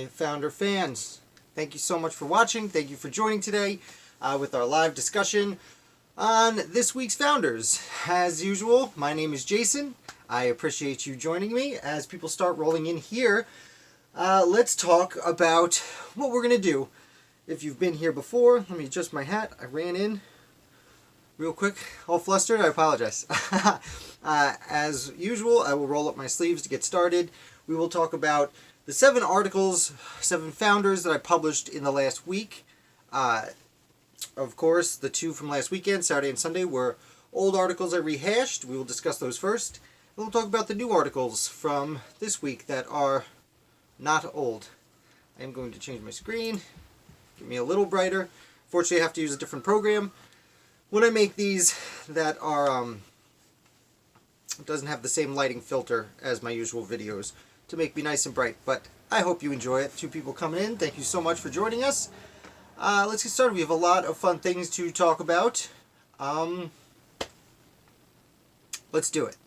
my founder fans. Thank you so much for watching. Thank you for joining today with our live discussion on this week's founders. As usual, my name is Jason. I appreciate you joining me. As people start rolling in here, let's talk about what we're going to do. If you've been here before, let me adjust my hat. I ran in real quick, all flustered. I apologize. As usual, I will roll up my sleeves to get started. We will talk about the 7 articles, 7 founders that I published in the last week. Of course, the 2 from last weekend, Saturday and Sunday, were old articles I rehashed. We will discuss those first. And we'll talk about the new articles from this week that are not old. I am going to change my screen, get me a little brighter. Fortunately, I have to use a different program when I make these that are doesn't have the same lighting filter as my usual videos to make me nice and bright. But I hope you enjoy it. 2 people coming in. Thank you so much for joining us. Let's get started. We have a lot of fun things to talk about. Let's do it.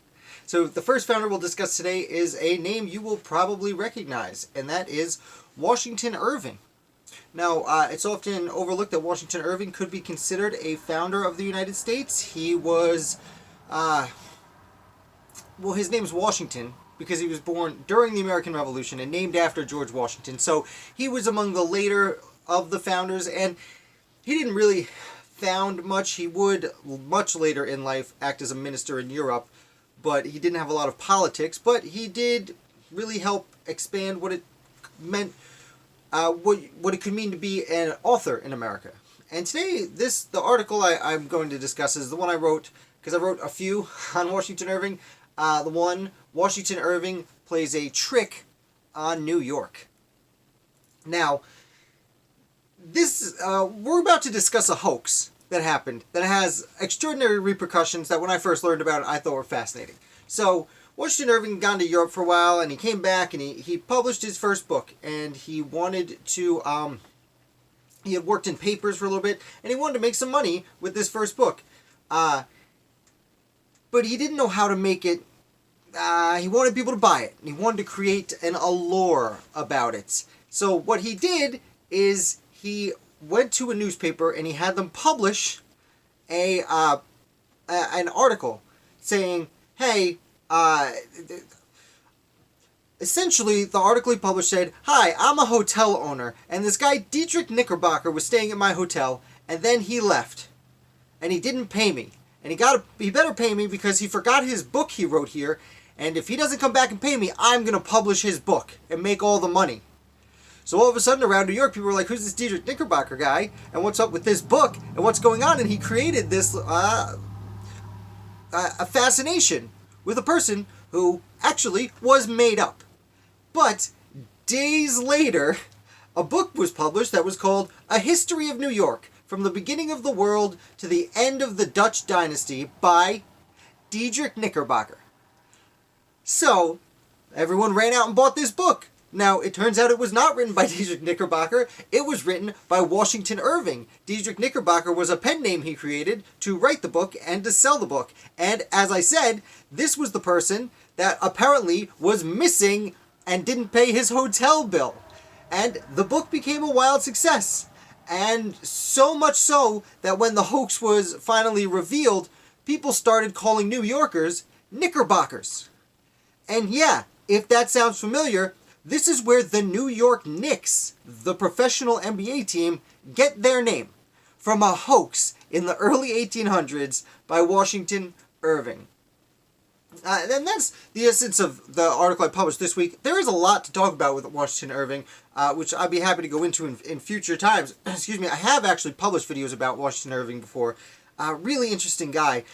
So the first founder we'll discuss today is a name you will probably recognize, and that is Washington Irving. Now, it's often overlooked that Washington Irving could be considered a founder of the United States. He was, well, his name's Washington because he was born during the American Revolution and named after George Washington. So he was among the later of the founders, and he didn't really found much. He would, much later in life, act as a minister in Europe, but he didn't have a lot of politics. But he did really help expand what it meant, what it could mean to be an author in America. And today, the article I'm going to discuss is the one I wrote, because I wrote a few on Washington Irving. The one, Washington Irving plays a trick on New York. Now, we're about to discuss a hoax that happened that has extraordinary repercussions that when I first learned about it, I thought were fascinating. So, Washington Irving had gone to Europe for a while, and he came back, and he published his first book, and he wanted to, he had worked in papers for a little bit, and he wanted to make some money with this first book. But he didn't know how to make it. He wanted people to buy it. And he wanted to create an allure about it. So what he did is he went to a newspaper and he had them publish an article saying, hey, essentially the article he published said, hi, I'm a hotel owner, and this guy Dietrich Knickerbocker was staying at my hotel, and then he left, and he didn't pay me. And he better pay me because he forgot his book he wrote here. And if he doesn't come back and pay me, I'm going to publish his book and make all the money. So all of a sudden around New York, people were like, who's this Dietrich Knickerbocker guy? And what's up with this book? And what's going on? And he created this a fascination with a person who actually was made up. But days later, a book was published that was called A History of New York, From the Beginning of the World to the End of the Dutch Dynasty by Dietrich Knickerbocker. So, everyone ran out and bought this book. Now, it turns out it was not written by Dietrich Knickerbocker. It was written by Washington Irving. Dietrich Knickerbocker was a pen name he created to write the book and to sell the book. And as I said, this was the person that apparently was missing and didn't pay his hotel bill. And the book became a wild success. And so much so that when the hoax was finally revealed, people started calling New Yorkers Knickerbockers. And yeah, if that sounds familiar, this is where the New York Knicks, the professional NBA team, get their name. From a hoax in the early 1800s by Washington Irving. And that's the essence of the article I published this week. There is a lot to talk about with Washington Irving, which I'd be happy to go into in future times. Excuse me, I have actually published videos about Washington Irving before. Really interesting guy.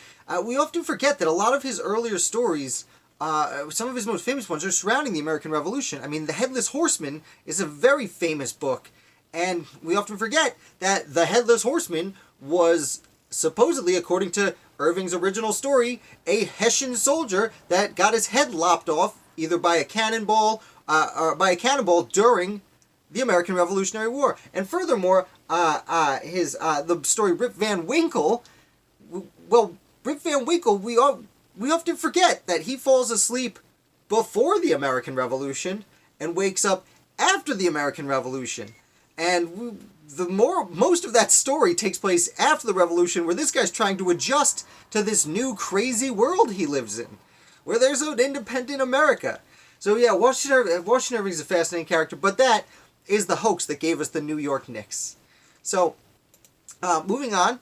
We often forget that a lot of his earlier stories, some of his most famous ones, are surrounding the American Revolution. I mean, The Headless Horseman is a very famous book, and we often forget that The Headless Horseman was supposedly, according to Irving's original story, a Hessian soldier that got his head lopped off either by a cannonball during the American Revolutionary War. And furthermore, the story Rip Van Winkle, well, Rip Van Winkle, we often forget that he falls asleep before the American Revolution and wakes up after the American Revolution. And most of that story takes place after the Revolution, where this guy's trying to adjust to this new crazy world he lives in, where there's an independent America. So yeah, Washington Irving's a fascinating character, but that is the hoax that gave us the New York Knicks. So, moving on.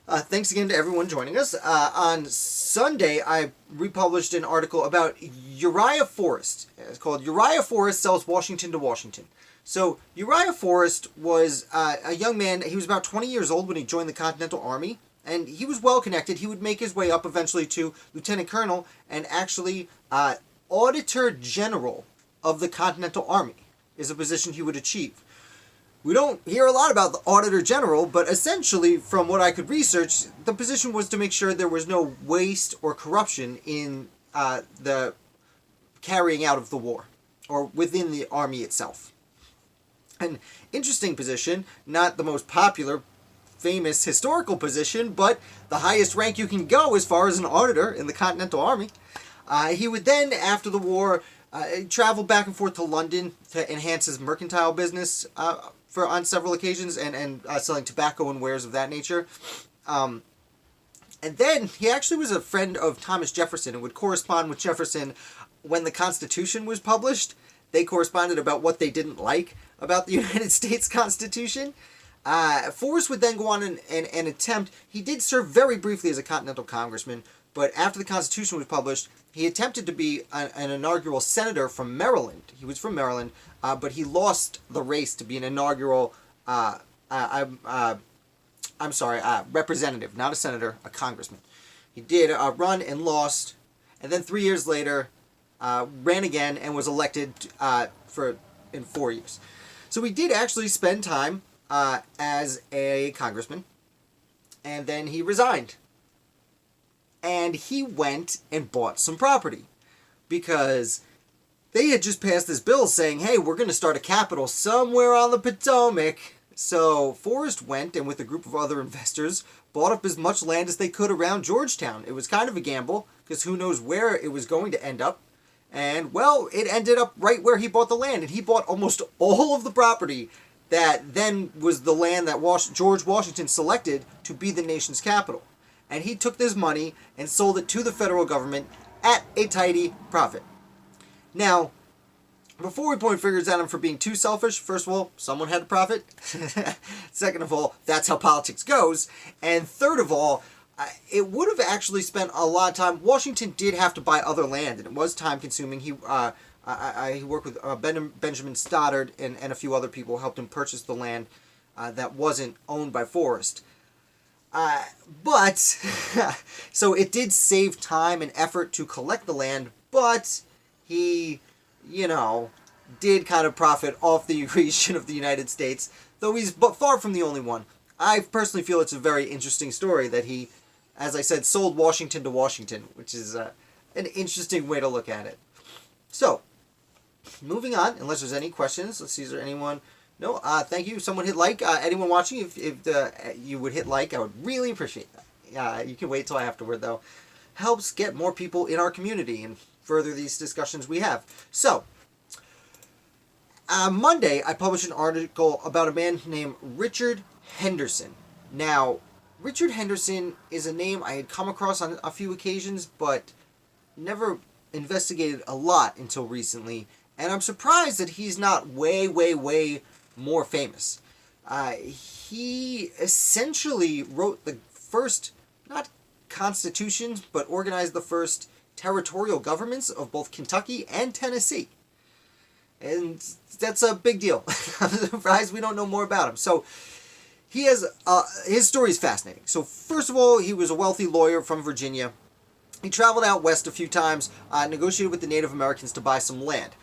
Thanks again to everyone joining us. On Sunday, I republished an article about Uriah Forrest. It's called Uriah Forrest Sells Washington to Washington. So, Uriah Forrest was a young man. He was about 20 years old when he joined the Continental Army, and he was well connected. He would make his way up eventually to Lieutenant Colonel and actually Auditor General of the Continental Army is a position he would achieve. We don't hear a lot about the Auditor General, but essentially, from what I could research, the position was to make sure there was no waste or corruption in the carrying out of the war, or within the army itself. An interesting position, not the most popular, famous historical position, but the highest rank you can go as far as an auditor in the Continental Army. He would then, after the war, travel back and forth to London to enhance his mercantile business on several occasions, and selling tobacco and wares of that nature. And then he actually was a friend of Thomas Jefferson and would correspond with Jefferson when the Constitution was published. They corresponded about what they didn't like about the United States Constitution. Forrest would then go on and attempt, he did serve very briefly as a Continental Congressman, but after the Constitution was published, he attempted to be an inaugural senator from Maryland. He was from Maryland, but he lost the race to be an inaugural, representative, not a senator, a congressman. He did run and lost, and then 3 years later, ran again and was elected in 4 years. So he did actually spend time as a congressman, and then he resigned. And he went and bought some property because they had just passed this bill saying, hey, we're going to start a capital somewhere on the Potomac. So Forrest went and with a group of other investors bought up as much land as they could around Georgetown. It was kind of a gamble because who knows where it was going to end up. And well, it ended up right where he bought the land. And he bought almost all of the property that then was the land that George Washington selected to be the nation's capital. And he took this money and sold it to the federal government at a tidy profit. Now, before we point fingers at him for being too selfish, first of all, someone had to profit. Second of all, that's how politics goes. And third of all, it would have actually spent a lot of time. Washington did have to buy other land, and it was time consuming. He worked with Benjamin Stoddard and a few other people who helped him purchase the land that wasn't owned by Forrest. But, so it did save time and effort to collect the land, but he, did kind of profit off the region of the United States, though he's far from the only one. I personally feel it's a very interesting story that he, as I said, sold Washington to Washington, which is an interesting way to look at it. So, moving on, unless there's any questions, let's see, is there anyone... No, thank you. Someone hit like. Anyone watching, if you would hit like, I would really appreciate that. You can wait till afterward, though. Helps get more people in our community and further these discussions we have. So, Monday, I published an article about a man named Richard Henderson. Now, Richard Henderson is a name I had come across on a few occasions, but never investigated a lot until recently. And I'm surprised that he's not way more famous. He essentially wrote the first, not constitutions, but organized the first territorial governments of both Kentucky and Tennessee. And that's a big deal. I'm surprised we don't know more about him. So, he has, his story is fascinating. So, first of all, he was a wealthy lawyer from Virginia. He traveled out west a few times, negotiated with the Native Americans to buy some land.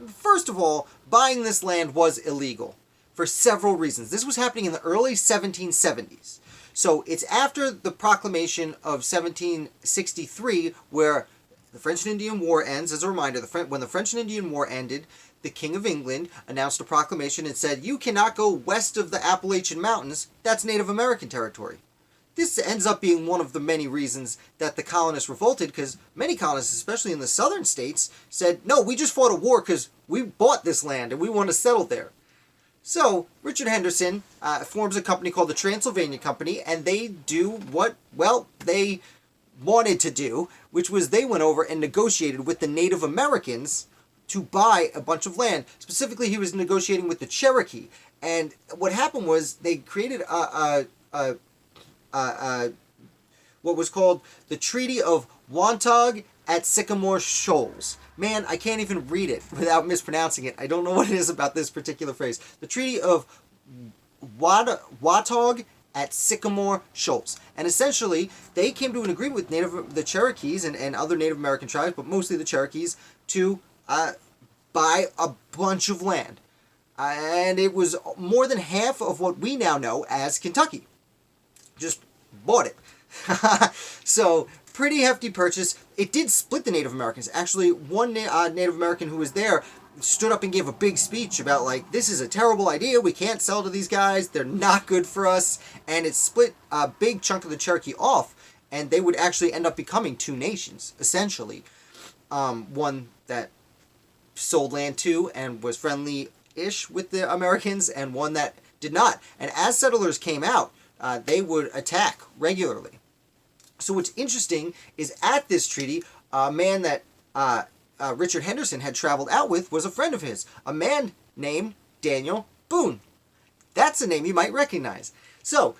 First of all, buying this land was illegal for several reasons. This was happening in the early 1770s. So it's after the proclamation of 1763 where the French and Indian War ends. As a reminder, when the French and Indian War ended, the King of England announced a proclamation and said, you cannot go west of the Appalachian Mountains. That's Native American territory. This ends up being one of the many reasons that the colonists revolted, because many colonists, especially in the southern states, said, no, we just fought a war because we bought this land and we want to settle there. So, Richard Henderson forms a company called the Transylvania Company, and they do what, well, they wanted to do, which was they went over and negotiated with the Native Americans to buy a bunch of land. Specifically, he was negotiating with the Cherokee. And what happened was they created what was called the Treaty of Wantagh at Sycamore Shoals. Man, I can't even read it without mispronouncing it. I don't know what it is about this particular phrase. The Treaty of Watauga at Sycamore Shoals. And essentially, they came to an agreement with the Cherokees and other Native American tribes, but mostly the Cherokees, to buy a bunch of land. And it was more than half of what we now know as Kentucky. Just bought it. So, pretty hefty purchase. It did split the Native Americans. Actually, one Native American who was there stood up and gave a big speech about, like, this is a terrible idea. We can't sell to these guys. They're not good for us. And it split a big chunk of the Cherokee off. And they would actually end up becoming two nations, essentially. One that sold land to and was friendly-ish with the Americans, and one that did not. And as settlers came out, they would attack regularly. So what's interesting is at this treaty, a man that Richard Henderson had traveled out with was a friend of his, a man named Daniel Boone. That's a name you might recognize. So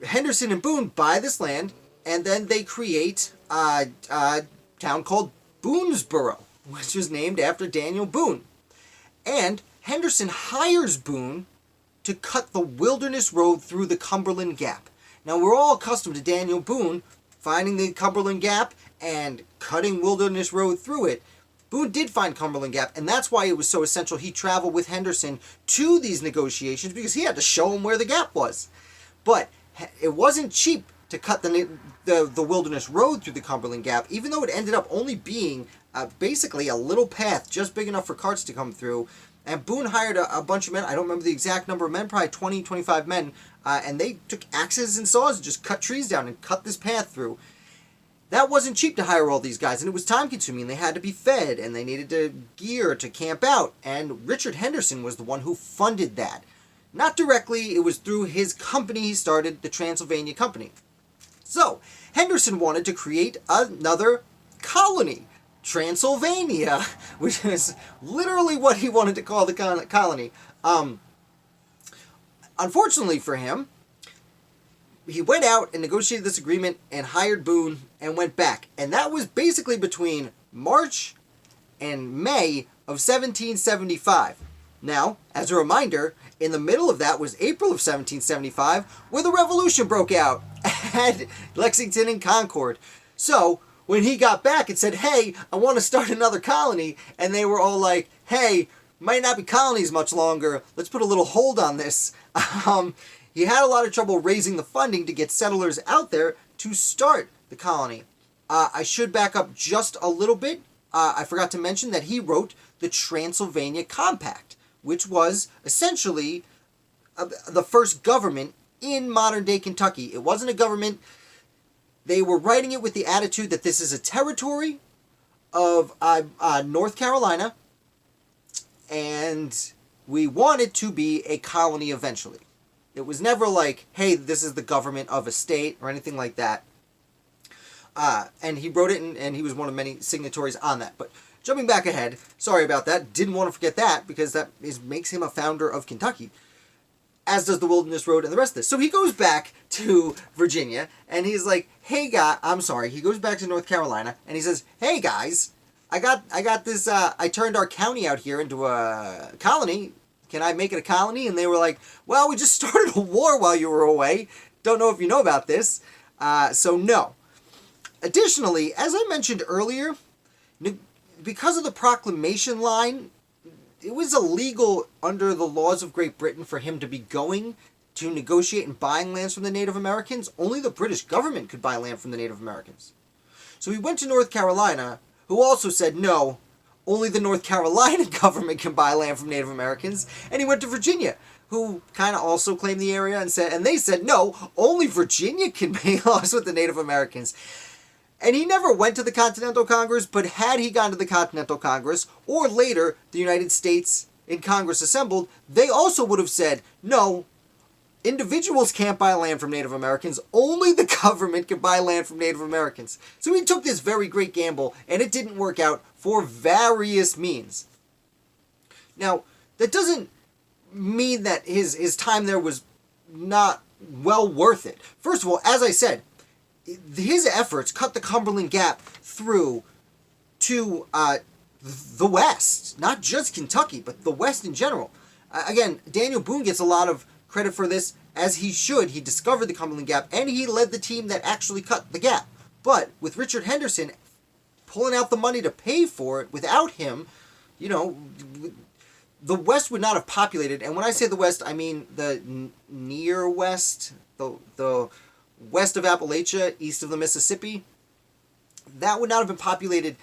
Henderson and Boone buy this land, and then they create a town called Boonesboro, which was named after Daniel Boone. And Henderson hires Boone to cut the wilderness road through the Cumberland Gap. Now, we're all accustomed to Daniel Boone finding the Cumberland Gap and cutting wilderness road through it. Boone did find Cumberland Gap, and that's why it was so essential he traveled with Henderson to these negotiations, because he had to show him where the gap was. But it wasn't cheap to cut the wilderness road through the Cumberland Gap, even though it ended up only being basically a little path just big enough for carts to come through. And Boone hired a bunch of men. I don't remember the exact number of men, probably 20, 25 men. And they took axes and saws and just cut trees down and cut this path through. That wasn't cheap to hire all these guys, and it was time-consuming. They had to be fed, and they needed gear to camp out. And Richard Henderson was the one who funded that. Not directly, it was through his company he started, the Transylvania Company. So, Henderson wanted to create another colony. Transylvania, which is literally what he wanted to call the colony. Unfortunately for him, he went out and negotiated this agreement and hired Boone and went back. And that was basically between March and May of 1775. Now, as a reminder, in the middle of that was April of 1775, where the Revolution broke out at Lexington and Concord. So, when he got back and said, hey, I want to start another colony, and they were all like, hey, might not be colonies much longer, let's put a little hold on this. He had a lot of trouble raising the funding to get settlers out there to start the colony. I should back up just a little bit. I forgot to mention that he wrote the Transylvania Compact, which was essentially the first government in modern-day Kentucky. It wasn't a government. They were writing it with the attitude that this is a territory of North Carolina, and we want it to be a colony eventually. It was never like, hey, this is the government of a state or anything like that. And he wrote it, and he was one of many signatories on that. But jumping back ahead, sorry about that, didn't want to forget that, because that makes him a founder of Kentucky, as does the Wilderness Road and the rest of this. So he goes back to Virginia, and he's like, hey, he goes back to North Carolina, and he says, hey, guys, I got this, I turned our county out here into a colony. Can I make it a colony? And they were like, well, we just started a war while you were away. Don't know if you know about this. So no. Additionally, as I mentioned earlier, because of the proclamation line, it was illegal under the laws of Great Britain for him to be going to negotiate and buying lands from the Native Americans. Only the British government could buy land from the Native Americans. So he went to North Carolina, who also said, no, only the North Carolina government can buy land from Native Americans. And he went to Virginia, who kind of also claimed the area, and they said, no, only Virginia can make laws with the Native Americans. And he never went to the Continental Congress, but had he gone to the Continental Congress, or later the United States in Congress assembled, they also would have said, no, individuals can't buy land from Native Americans, only the government can buy land from Native Americans. So he took this very great gamble, and it didn't work out for various means. Now, that doesn't mean that his time there was not well worth it. First of all, as I said, his efforts cut the Cumberland Gap through to the West, not just Kentucky, but the West in general. Again, Daniel Boone gets a lot of credit for this, as he should. He discovered the Cumberland Gap, and he led the team that actually cut the gap. But with Richard Henderson pulling out the money to pay for it, without him, the West would not have populated. And when I say the West, I mean the near West, the west of Appalachia, east of the Mississippi. That would not have been populated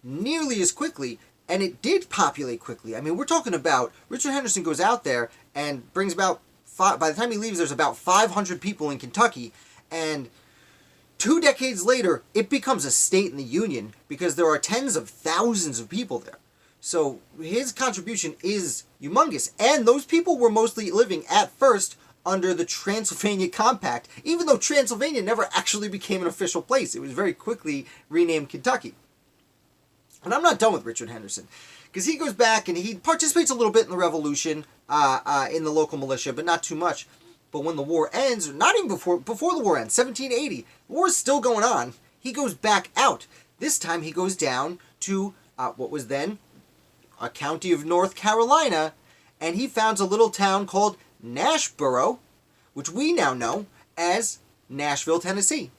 nearly as quickly, and it did populate quickly. I mean, we're talking about Richard Henderson goes out there and brings about, by the time he leaves, there's about 500 people in Kentucky, and 2 decades later, it becomes a state in the Union because there are tens of thousands of people there. So his contribution is humongous, and those people were mostly living at first under the Transylvania Compact, even though Transylvania never actually became an official place. It was very quickly renamed Kentucky. And I'm not done with Richard Henderson, because he goes back and he participates a little bit in the Revolution, in the local militia, but not too much. But when the war ends, or not even before the war ends, 1780, the war is still going on, he goes back out. This time he goes down to what was then a county of North Carolina, and he founds a little town called Nashboro, which we now know as Nashville, Tennessee.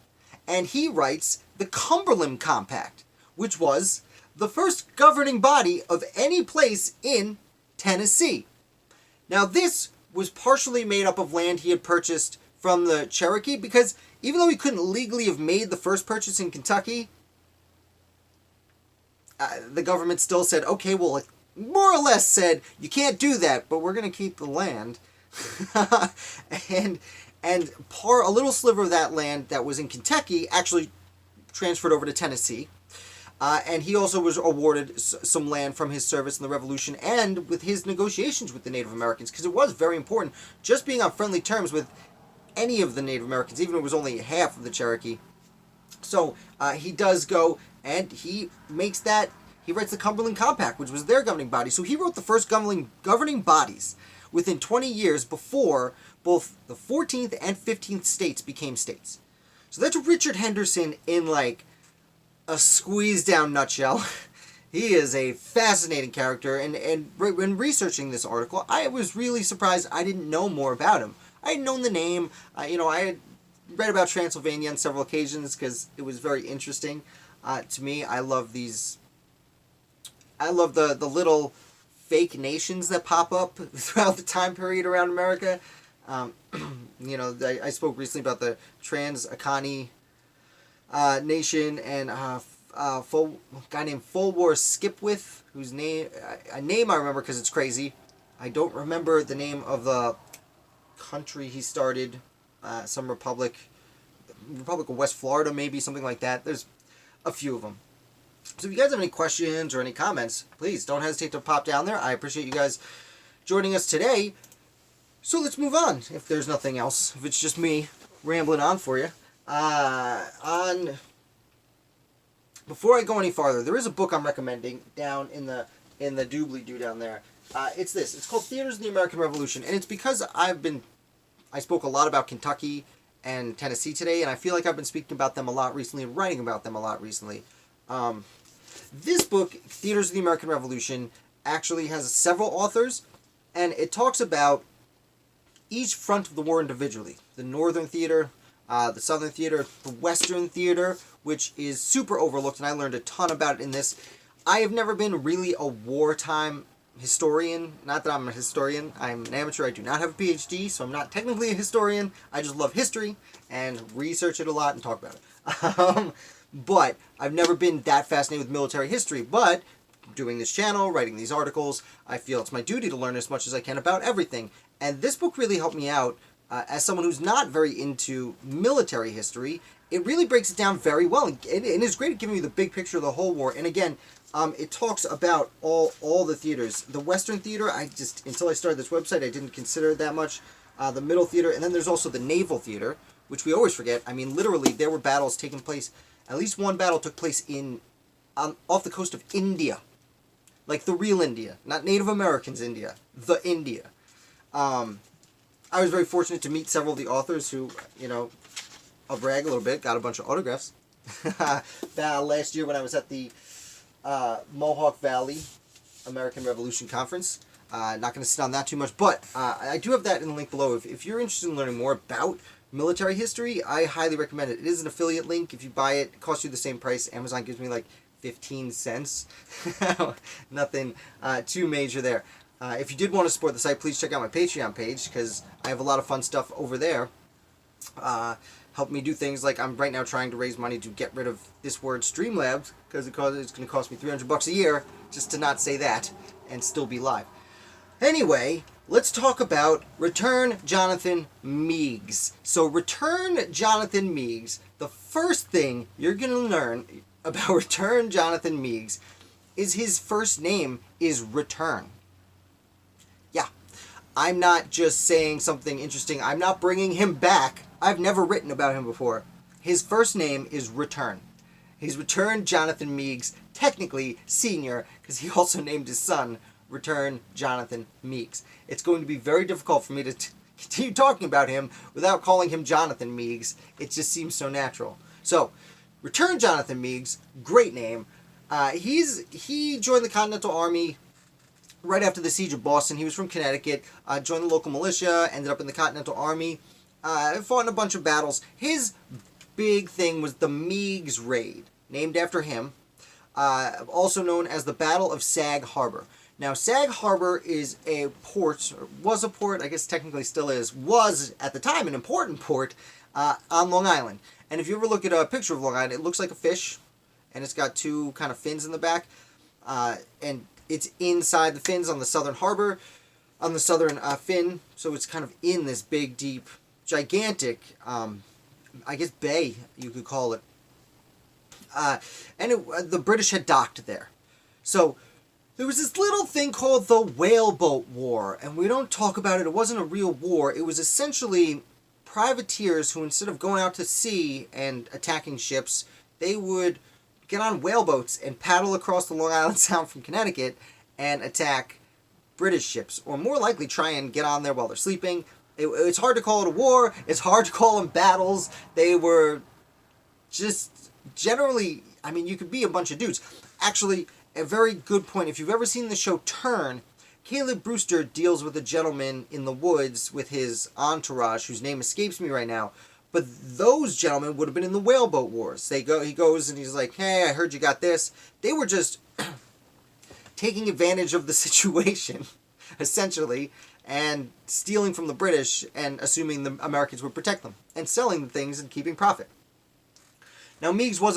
And he writes the Cumberland Compact, which was the first governing body of any place in Tennessee. Now, this was partially made up of land he had purchased from the Cherokee, because even though he couldn't legally have made the first purchase in Kentucky, the government still said, okay, well, it more or less said, you can't do that, but we're going to keep the land. and a little sliver of that land that was in Kentucky actually transferred over to Tennessee. And he also was awarded some land from his service in the Revolution and with his negotiations with the Native Americans, because it was very important just being on friendly terms with any of the Native Americans, even if it was only half of the Cherokee. So he does go and he writes the Cumberland Compact, which was their governing body. So he wrote the first governing bodies within 20 years before both the 14th and 15th states became states. So that's Richard Henderson in like a squeezed down nutshell. He is a fascinating character, and when researching this article, I was really surprised I didn't know more about him. I had known the name, I had read about Transylvania on several occasions because it was very interesting to me. I love the little fake nations that pop up throughout the time period around America. I spoke recently about the Trans-Acani nation, and a guy named Fulwar Skipwith, whose name I remember because it's crazy. I don't remember the name of the country he started. Some Republic of West Florida, maybe, something like that. There's a few of them. So if you guys have any questions or any comments, please don't hesitate to pop down there. I appreciate you guys joining us today. So let's move on, if there's nothing else. If it's just me rambling on for you. Before I go any farther, there is a book I'm recommending down in the doobly-doo down there. It's this. It's called Theaters of the American Revolution, and it's because I spoke a lot about Kentucky and Tennessee today, and I feel like I've been speaking about them a lot recently and writing about them a lot recently. This book, Theaters of the American Revolution, actually has several authors, and it talks about each front of the war individually. The Northern Theater, the Southern Theater, the Western Theater, which is super overlooked, and I learned a ton about it in this. I have never been really a wartime historian. Not that I'm a historian. I'm an amateur. I do not have a PhD, so I'm not technically a historian. I just love history and research it a lot and talk about it. But I've never been that fascinated with military history. But doing this channel, writing these articles, I feel it's my duty to learn as much as I can about everything. And this book really helped me out as someone who's not very into military history. It really breaks it down very well, and it's great at giving you the big picture of the whole war. And again, it talks about all the theaters. The Western Theater, until I started this website, I didn't consider it that much. The Middle Theater, and then there's also the Naval Theater, which we always forget. I mean, literally, there were battles taking place. At least one battle took place off the coast of India. Like the real India, not Native Americans India, the India. I was very fortunate to meet several of the authors who, I'll brag a little bit, got a bunch of autographs. Last year when I was at the Mohawk Valley American Revolution Conference. Not going to sit on that too much, but I do have that in the link below. If you're interested in learning more about military history, I highly recommend it. It is an affiliate link. If you buy it, it costs you the same price. Amazon gives me like 15 cents. Nothing too major there. If you did want to support the site, please check out my Patreon page, because I have a lot of fun stuff over there. Help me do things like I'm right now trying to raise money to get rid of this word Streamlabs, because it's going to cost me $300 a year just to not say that and still be live. Anyway, let's talk about Return Jonathan Meigs. So Return Jonathan Meigs, the first thing you're going to learn about Return Jonathan Meigs is his first name is Return. Yeah, I'm not just saying something interesting. I'm not bringing him back. I've never written about him before. His first name is Return. He's Return Jonathan Meigs, technically senior, because he also named his son Return Jonathan Meigs. It's going to be very difficult for me to continue talking about him without calling him Jonathan Meigs. It just seems so natural. So, Return Jonathan Meigs, great name. He joined the Continental Army right after the Siege of Boston. He was from Connecticut, joined the local militia, ended up in the Continental Army, fought in a bunch of battles. His big thing was the Meigs Raid, named after him, also known as the Battle of Sag Harbor. Now, Sag Harbor is a port, or was a port, I guess technically still is, was at the time an important port on Long Island. And if you ever look at a picture of Long Island, it looks like a fish, and it's got two kind of fins in the back, and it's inside the fins on the southern harbor, on the southern fin, so it's kind of in this big, deep, gigantic, I guess bay, you could call it. The British had docked there. So there was this little thing called the Whaleboat War, and we don't talk about it. It wasn't a real war. It was essentially privateers who, instead of going out to sea and attacking ships, they would get on whaleboats and paddle across the Long Island Sound from Connecticut and attack British ships, or more likely try and get on there while they're sleeping. It's hard to call it a war. It's hard to call them battles. They were just generally, I mean, you could be a bunch of dudes. Actually, a very good point. If you've ever seen the show Turn, Caleb Brewster deals with a gentleman in the woods with his entourage, whose name escapes me right now. But those gentlemen would have been in the whaleboat wars. He goes and he's like, hey, I heard you got this. They were just taking advantage of the situation, essentially, and stealing from the British and assuming the Americans would protect them, and selling the things and keeping profit. Now, Meigs was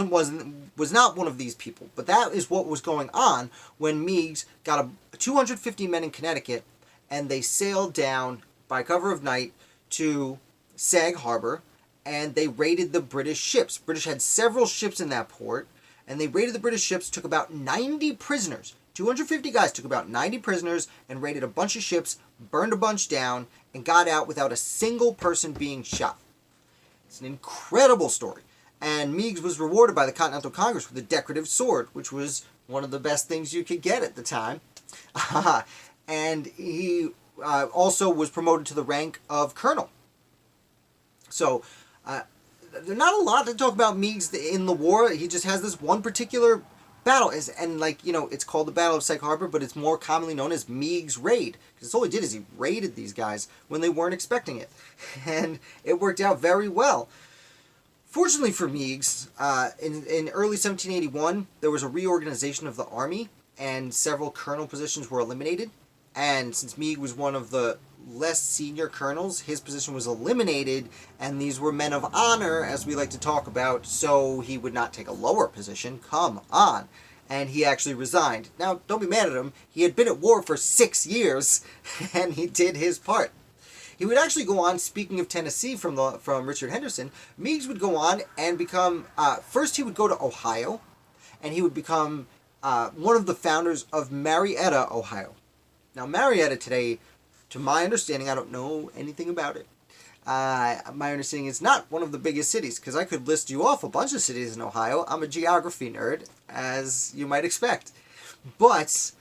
not one of these people, but that is what was going on when Meigs got 250 men in Connecticut, and they sailed down by cover of night to Sag Harbor, and they raided the British ships. British had several ships in that port, and they raided the British ships, took about 90 prisoners. 250 guys took about 90 prisoners and raided a bunch of ships, burned a bunch down, and got out without a single person being shot. It's an incredible story. And Meigs was rewarded by the Continental Congress with a decorative sword, which was one of the best things you could get at the time. And he also was promoted to the rank of colonel. So, there's not a lot to talk about Meigs in the war. He just has this one particular battle. And it's called the Battle of Sag Harbor, but it's more commonly known as Meigs Raid. Because all he did is he raided these guys when they weren't expecting it. And it worked out very well. Fortunately for Meigs, in early 1781, there was a reorganization of the army, and several colonel positions were eliminated. And since Meigs was one of the less senior colonels, his position was eliminated, and these were men of honor, as we like to talk about, so he would not take a lower position. Come on. and he actually resigned. Now, don't be mad at him. He had been at war for 6 years, and he did his part. He would actually go on, speaking of Tennessee from Richard Henderson, Meigs would go on and become, first he would go to Ohio, and he would become one of the founders of Marietta, Ohio. Now, Marietta today, to my understanding, I don't know anything about it. My understanding is not one of the biggest cities, because I could list you off a bunch of cities in Ohio. I'm a geography nerd, as you might expect. But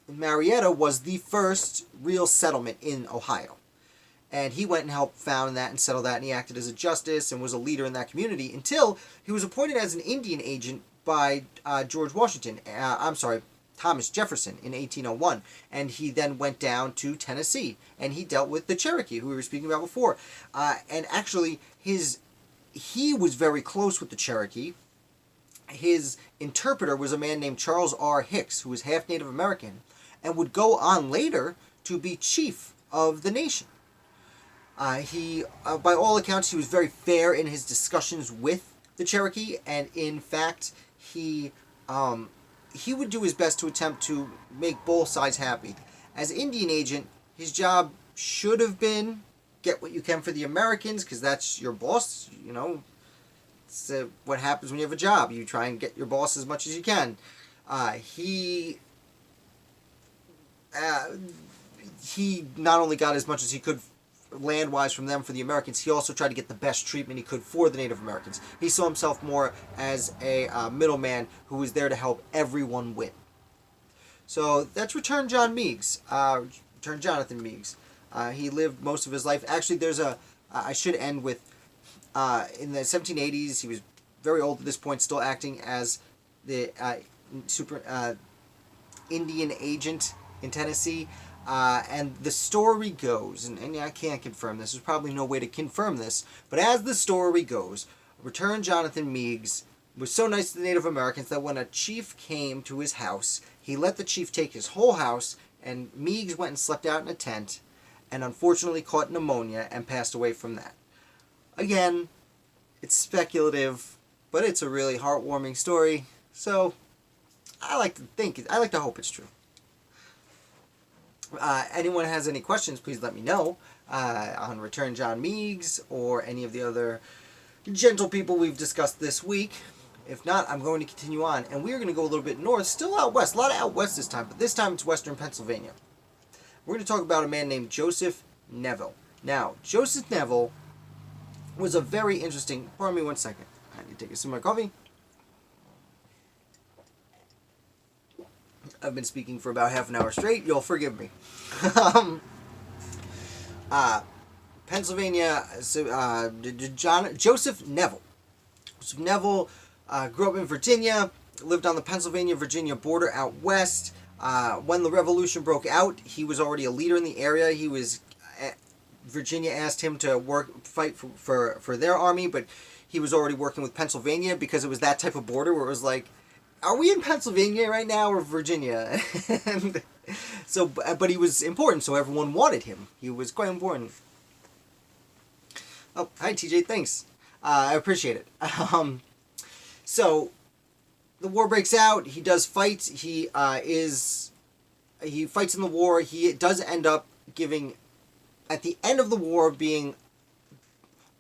Marietta was the first real settlement in Ohio. And he went and helped found that and settle that, and he acted as a justice and was a leader in that community until he was appointed as an Indian agent by Thomas Jefferson in 1801, and he then went down to Tennessee, and he dealt with the Cherokee, who we were speaking about before. And actually, he was very close with the Cherokee. His interpreter was a man named Charles R. Hicks, who was half Native American, and would go on later to be chief of the nation. By all accounts, he was very fair in his discussions with the Cherokee, and in fact, he would do his best to attempt to make both sides happy. As Indian agent, his job should have been get what you can for the Americans, because that's your boss, you know. It's what happens when you have a job. You try and get your boss as much as you can. He not only got as much as he could land-wise from them for the Americans, he also tried to get the best treatment he could for the Native Americans. He saw himself more as a middleman who was there to help everyone win. So that's Return John Meigs. Return Jonathan Meigs. He lived most of his life. Actually, I should end with, in the 1780s, he was very old at this point, still acting as the Indian agent in Tennessee. And the story goes, and I can't confirm this, there's probably no way to confirm this, but as the story goes, Return Jonathan Meigs was so nice to the Native Americans that when a chief came to his house, he let the chief take his whole house, and Meigs went and slept out in a tent, and unfortunately caught pneumonia and passed away from that. Again, it's speculative, but it's a really heartwarming story, so I like to hope it's true. Anyone has any questions, please let me know on Return John Meigs or any of the other gentle people we've discussed this week. If not, I'm going to continue on, and we are going to go a little bit north, still out west, a lot of out west this time, but this time it's western Pennsylvania. We're going to talk about a man named Joseph Neville. Now, Joseph Neville was a very interesting, pardon me one second, I need to take a sip of my coffee. I've been speaking for about half an hour straight. You'll forgive me. Pennsylvania, Joseph Neville. Joseph Neville grew up in Virginia, lived on the Pennsylvania-Virginia border out west. When the Revolution broke out, he was already a leader in the area. Virginia asked him to fight for their army, but he was already working with Pennsylvania because it was that type of border where it was like, are we in Pennsylvania right now or Virginia? And so, but he was important, so everyone wanted him. He was quite important. Oh, hi TJ, thanks. I appreciate it. So, the war breaks out. He does fight. He fights in the war. He does end up at the end of the war, being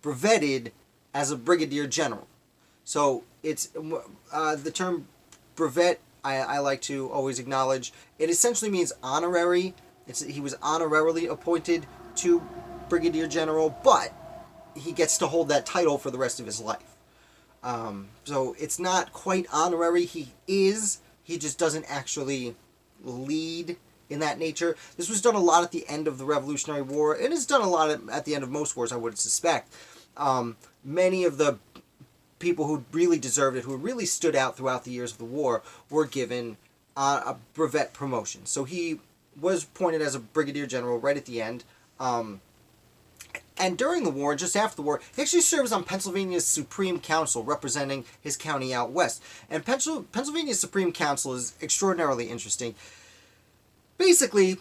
brevetted as a brigadier general. So, it's the term brevet, I like to always acknowledge, it essentially means honorary. He was honorarily appointed to brigadier general, but he gets to hold that title for the rest of his life. So it's not quite honorary. He just doesn't actually lead in that nature. This was done a lot at the end of the Revolutionary War, and it's done a lot at the end of most wars, I would suspect. Many of the people who really deserved it, who really stood out throughout the years of the war, were given a brevet promotion. So he was appointed as a brigadier general right at the end. And during the war, just after the war, he actually serves on Pennsylvania's Supreme Council, representing his county out west. And Pennsylvania's Supreme Council is extraordinarily interesting. Basically,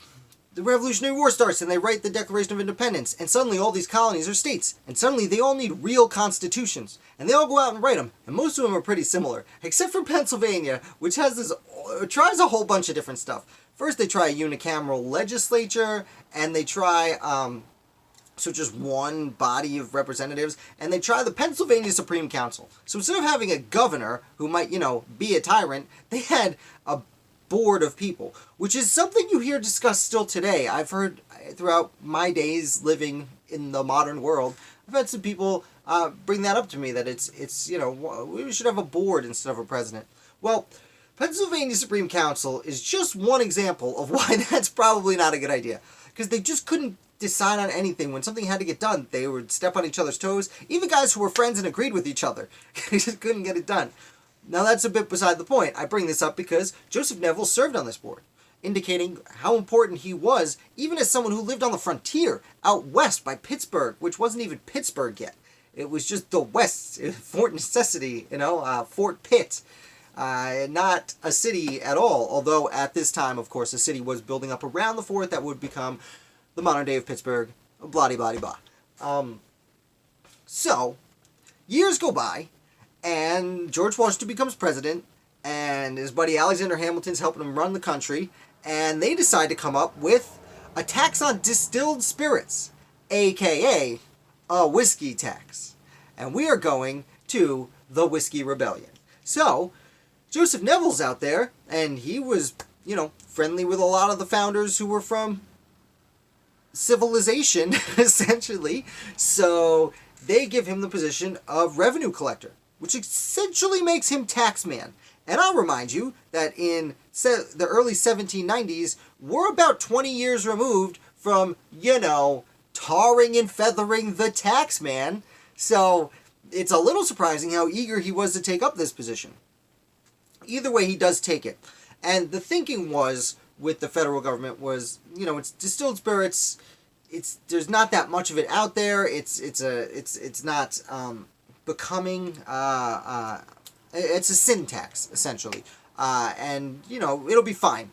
the Revolutionary War starts and they write the Declaration of Independence, and suddenly all these colonies are states, and suddenly they all need real constitutions, and they all go out and write them, and most of them are pretty similar, except for Pennsylvania, which has tries a whole bunch of different stuff. First they try a unicameral legislature, and they try, so just one body of representatives, and they try the Pennsylvania Supreme Council. So instead of having a governor who might, be a tyrant, they had a board of people, which is something you hear discussed still today. I've heard throughout my days living in the modern world, I've had some people bring that up to me, that it's we should have a board instead of a president. Well, Pennsylvania Supreme Council is just one example of why that's probably not a good idea, because they just couldn't decide on anything. When something had to get done, they would step on each other's toes. Even guys who were friends and agreed with each other, they just couldn't get it done. Now that's a bit beside the point. I bring this up because Joseph Neville served on this board, indicating how important he was, even as someone who lived on the frontier out west by Pittsburgh, which wasn't even Pittsburgh yet. It was just the West, Fort Necessity, Fort Pitt. Not a city at all, although at this time, of course, a city was building up around the fort that would become the modern day of Pittsburgh, blah-de-blah-de-blah. So, years go by, and George Washington becomes president, and his buddy Alexander Hamilton's helping him run the country, and they decide to come up with a tax on distilled spirits, aka a whiskey tax. And we are going to the Whiskey Rebellion. So, Joseph Neville's out there, and he was, friendly with a lot of the founders who were from civilization, essentially. So, they give him the position of revenue collector, which essentially makes him taxman. And I'll remind you that in the early 1790s, we're about 20 years removed from, tarring and feathering the taxman. So it's a little surprising how eager he was to take up this position. Either way, he does take it. And the thinking was, with the federal government, was, it's distilled spirits. There's not that much of it out there. It's not becoming. It's a sin tax, essentially, and it'll be fine.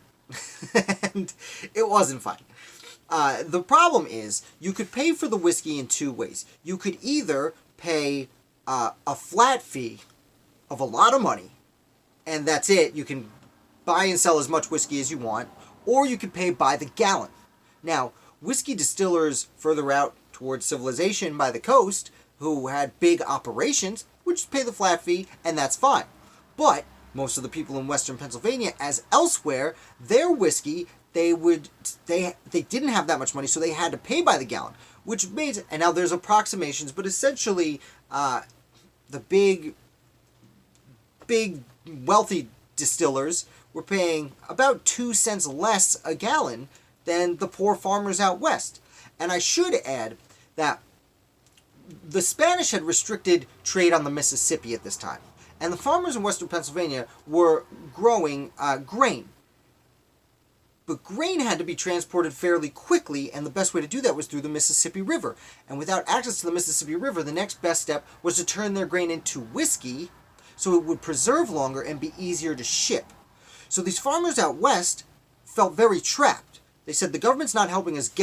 And it wasn't fine. The problem is, you could pay for the whiskey in two ways. You could either pay a flat fee of a lot of money, and that's it. You can buy and sell as much whiskey as you want, or you could pay by the gallon. Now, whiskey distillers further out towards civilization by the coast, who had big operations, would just pay the flat fee, and that's fine. But most of the people in western Pennsylvania, as elsewhere, their whiskey, they didn't have that much money, so they had to pay by the gallon, which made, and now there's approximations, but essentially the big wealthy distillers were paying about 2 cents less a gallon than the poor farmers out west. And I should add that the Spanish had restricted trade on the Mississippi at this time, and the farmers in western Pennsylvania were growing grain. But grain had to be transported fairly quickly, and the best way to do that was through the Mississippi River. And without access to the Mississippi River, the next best step was to turn their grain into whiskey, so it would preserve longer and be easier to ship. So these farmers out west felt very trapped. They said, the government's not helping us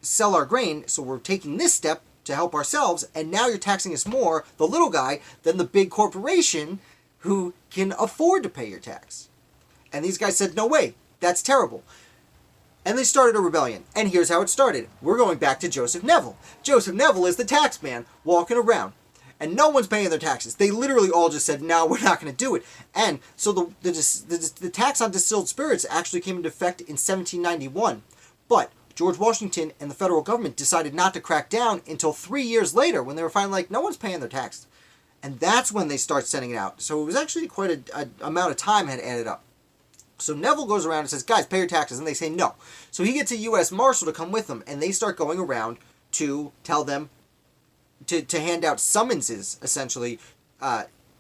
sell our grain, so we're taking this step to help ourselves, and now you're taxing us more, the little guy, than the big corporation who can afford to pay your tax. And these guys said, no way, that's terrible. And they started a rebellion. And here's how it started. We're going back to Joseph Neville. Joseph Neville is the tax man walking around, and no one's paying their taxes. They literally all just said, no, we're not going to do it. And so the tax on distilled spirits actually came into effect in 1791. But George Washington and the federal government decided not to crack down until 3 years later, when they were finally like, no one's paying their tax. And that's when they start sending it out. So it was actually quite an amount of time had added up. So Neville goes around and says, guys, pay your taxes. And they say no. So he gets a U.S. Marshal to come with them. And they start going around to tell them, to hand out summonses, essentially,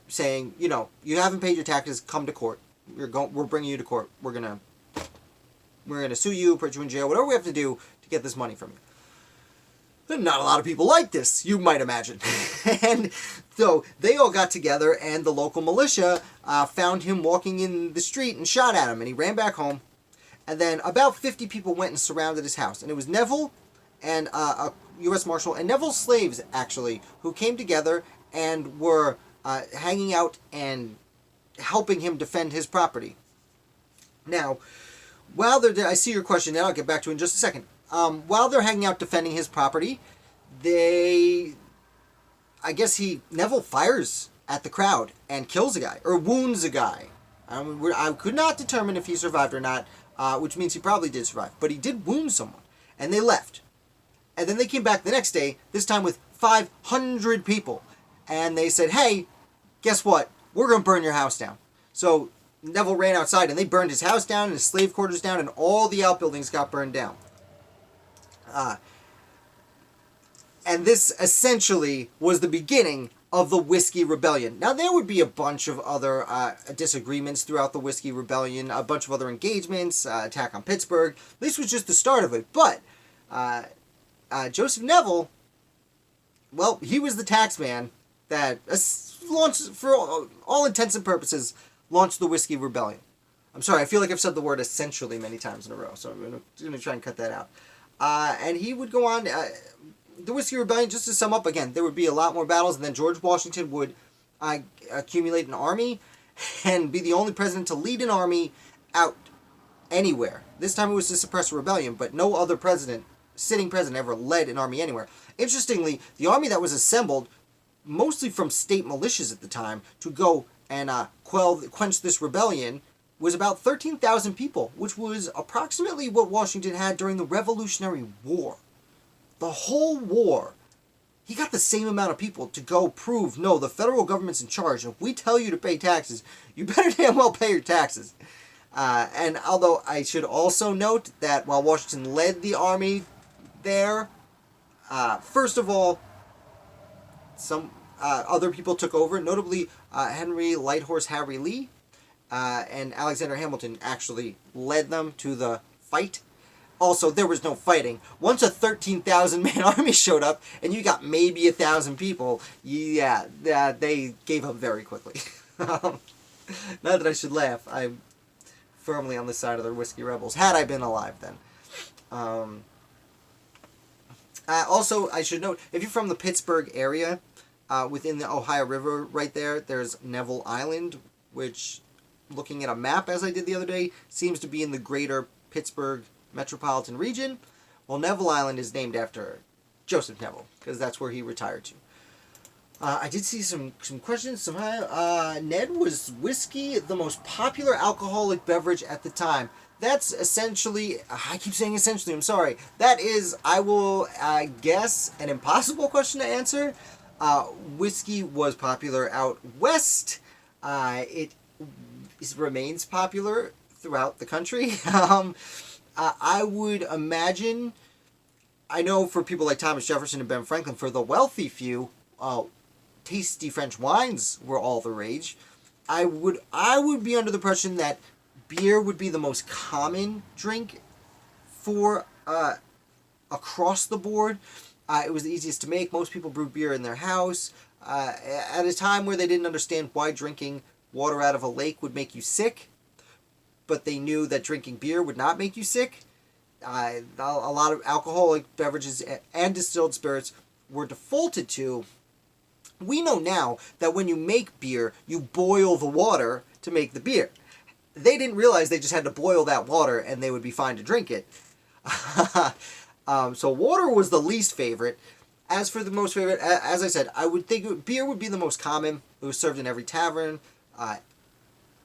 saying, you haven't paid your taxes, come to court. We're bringing you to court. We're going to sue you, put you in jail, whatever we have to do to get this money from you. But not a lot of people like this, you might imagine. And so they all got together, and the local militia found him walking in the street and shot at him, and he ran back home. And then about 50 people went and surrounded his house. And it was Neville and a U.S. Marshal and Neville's slaves, actually, who came together and were hanging out and helping him defend his property. Now, while they're... I see your question now. I'll get back to it in just a second. While they're hanging out defending his property, Neville fires at the crowd and kills a guy, or wounds a guy. I could not determine if he survived or not, which means he probably did survive. But he did wound someone, and they left. And then they came back the next day, this time with 500 people. And they said, hey, guess what? We're going to burn your house down. So Neville ran outside, and they burned his house down, and his slave quarters down, and all the outbuildings got burned down. And this essentially was the beginning of the Whiskey Rebellion. Now, there would be a bunch of other disagreements throughout the Whiskey Rebellion, a bunch of other engagements, attack on Pittsburgh. This was just the start of it. But Joseph Neville, well, he was the tax man that launched, for all intents and purposes, launched the Whiskey Rebellion. I'm sorry, I feel like I've said the word essentially many times in a row, so I'm going to try and cut that out. And he would go on... the Whiskey Rebellion, just to sum up, again, there would be a lot more battles, and then George Washington would accumulate an army and be the only president to lead an army out anywhere. This time it was to suppress a rebellion, but no other sitting president ever led an army anywhere. Interestingly, the army that was assembled, mostly from state militias at the time, to go and quench this rebellion, was about 13,000 people, which was approximately what Washington had during the Revolutionary War. The whole war, he got the same amount of people to go prove, no, the federal government's in charge. If we tell you to pay taxes, you better damn well pay your taxes. And although I should also note that while Washington led the army there, first of all, some other people took over, notably Henry Lighthorse Harry Lee and Alexander Hamilton actually led them to the fight. Also, there was no fighting. Once a 13,000-man army showed up, and you got maybe 1,000 people, they gave up very quickly. Not that I should laugh. I'm firmly on the side of the Whiskey Rebels, had I been alive then. Also, I should note, if you're from the Pittsburgh area, within the Ohio River right there, there's Neville Island, which, looking at a map as I did the other day, seems to be in the greater Pittsburgh metropolitan region. Well, Neville Island is named after Joseph Neville, because that's where he retired to. I did see some questions. Ned, was whiskey the most popular alcoholic beverage at the time? That's essentially, I keep saying essentially, I'm sorry. That is, I will guess, an impossible question to answer. Whiskey was popular out west. It remains popular throughout the country. I would imagine, I know for people like Thomas Jefferson and Ben Franklin, for the wealthy few, tasty French wines were all the rage. I would be under the impression that beer would be the most common drink for across the board. It was the easiest to make. Most people brewed beer in their house. At a time where they didn't understand why drinking water out of a lake would make you sick, but they knew that drinking beer would not make you sick. A lot of alcoholic beverages and distilled spirits were defaulted to. We know now that when you make beer, you boil the water to make the beer. They didn't realize they just had to boil that water and they would be fine to drink it. So water was the least favorite. As for the most favorite, as I said, I would think beer would be the most common. It was served in every tavern.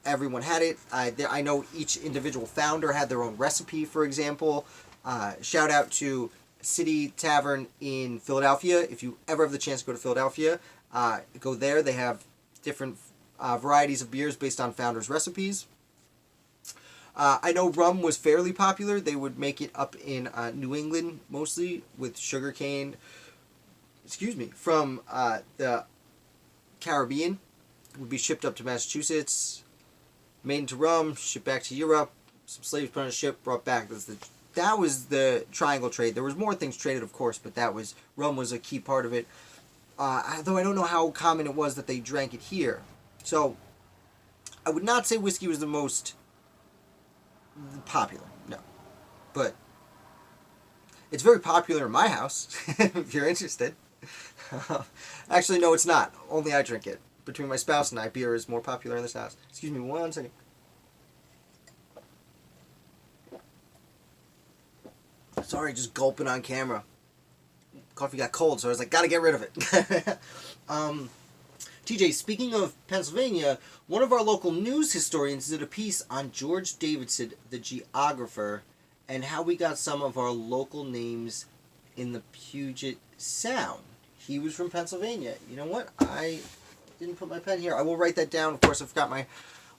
Everyone had it. I know each individual founder had their own recipe, for example. Shout out to City Tavern in Philadelphia. If you ever have the chance to go to Philadelphia, go there. They have different varieties of beers based on founders' recipes. I know rum was fairly popular. They would make it up in New England, mostly, with sugarcane, from the Caribbean. It would be shipped up to Massachusetts, made into rum, shipped back to Europe, some slaves put on a ship, brought back. That was the triangle trade. There was more things traded, of course, but rum was a key part of it. Though I don't know how common it was that they drank it here. So, I would not say whiskey was the most popular, no. but it's very popular in my house, if you're interested. Actually, no, it's not. Only I drink it. Between my spouse and I, beer is more popular in this house. Excuse me 1 second. Sorry, just gulping on camera. Coffee got cold, so I was like, gotta get rid of it. TJ, speaking of Pennsylvania, one of our local news historians did a piece on George Davidson, the geographer, and how we got some of our local names in the Puget Sound. He was from Pennsylvania. You know what? I didn't put my pen here. I will write that down. Of course, I forgot my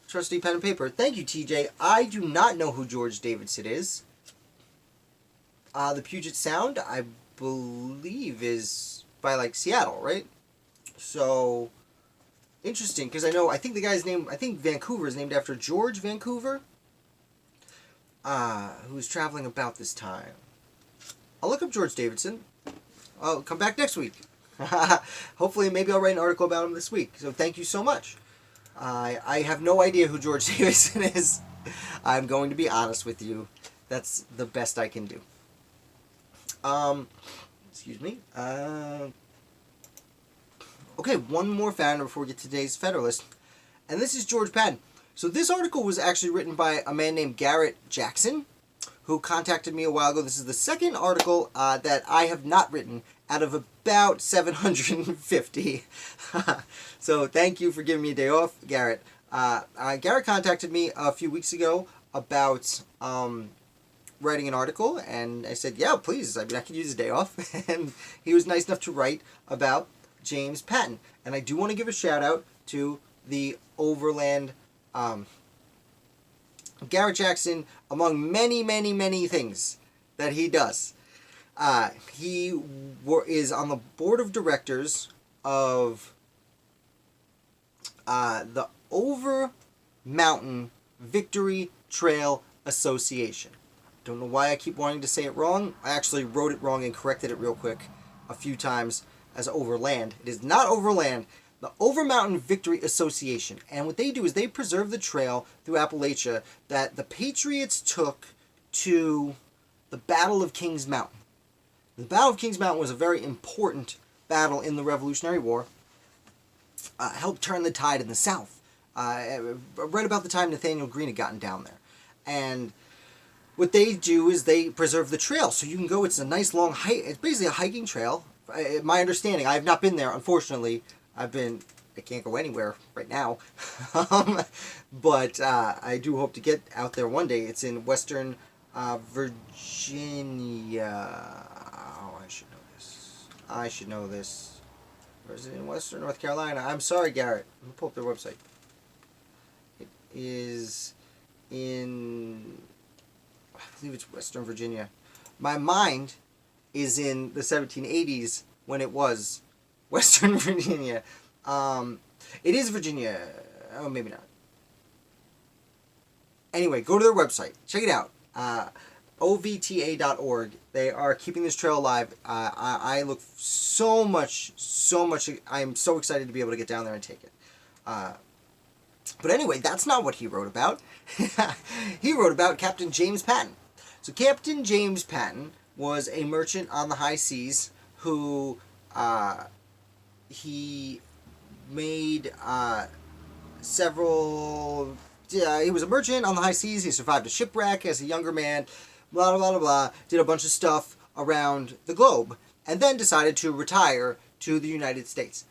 trusty pen and paper. Thank you, TJ. I do not know who George Davidson is. The Puget Sound, I believe, is by, like, Seattle, right? So, interesting, because I think the guy's name, I think Vancouver is named after George Vancouver, who was traveling about this time. I'll look up George Davidson. I'll come back next week. Hopefully, maybe I'll write an article about him this week. So thank you so much. I have no idea who George Davidson is. I'm going to be honest with you. That's the best I can do. Excuse me. Okay, one more founder before we get to today's Federalist. And this is George Patton. So this article was actually written by a man named Garrett Jackson, who contacted me a while ago. This is the second article that I have not written out of about 750. So thank you for giving me a day off, Garrett. Garrett contacted me a few weeks ago about writing an article, and I said, yeah, please. I mean, I could use a day off. And he was nice enough to write about James Patton. And I do want to give a shout out to the Overland Garrett Jackson, among many, many, many things that he does. He is on the board of directors of the Over Mountain Victory Trail Association. Don't know why I keep wanting to say it wrong. I actually wrote it wrong and corrected it real quick a few times as Overland. It is not Overland. The Over Mountain Victory Association. And what they do is they preserve the trail through Appalachia that the Patriots took to the Battle of Kings Mountain. The Battle of Kings Mountain was a very important battle in the Revolutionary War. Helped turn the tide in the South. Right about the time Nathaniel Greene had gotten down there. And what they do is they preserve the trail. So you can go, it's a nice long hike. It's basically a hiking trail. My understanding, I have not been there, unfortunately. I can't go anywhere right now. But I do hope to get out there one day. It's in Western Virginia. Oh, I should know this. Or is it in Western North Carolina? I'm sorry, Garrett. I'm going to pull up their website. It is in, I believe it's Western Virginia. My mind is in the 1780s when it was Western Virginia. It is Virginia. Oh, maybe not. Anyway, go to their website. Check it out. OVTA.org. They are keeping this trail alive. I look so much. I'm so excited to be able to get down there and take it. But anyway, that's not what he wrote about. He wrote about Captain James Patton. So Captain James Patton was a merchant on the high seas who he made several. He was a merchant on the high seas. He survived a shipwreck as a younger man. Blah, blah, blah, blah. Did a bunch of stuff around the globe. And then decided to retire to the United States.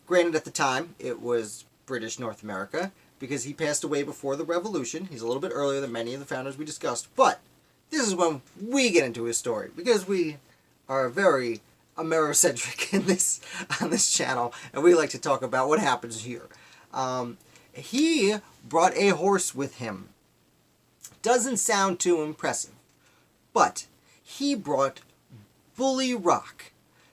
Granted, at the time, it was British North America, because he passed away before the Revolution. He's a little bit earlier than many of the founders we discussed. But this is when we get into his story, because we are very Americentric on this channel, and we like to talk about what happens here. He brought a horse with him. Doesn't sound too impressive, but he brought Bully Rock.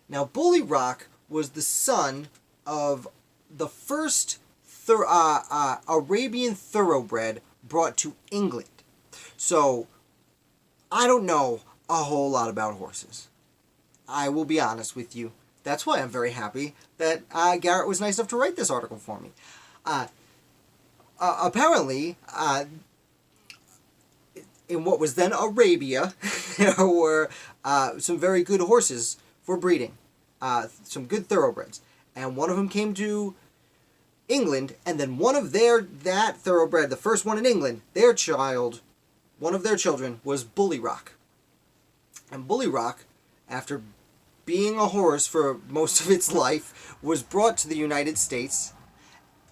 Now, Bully Rock was the son of the first Arabian thoroughbred brought to England. So, I don't know a whole lot about horses. I will be honest with you. That's why I'm very happy that Garrett was nice enough to write this article for me. Apparently, in what was then Arabia, there were some very good horses for breeding, some good thoroughbreds. And one of them came to England, and then that thoroughbred, the first one in England, one of their children was Bully Rock. And Bully Rock, after being a horse for most of its life, was brought to the United States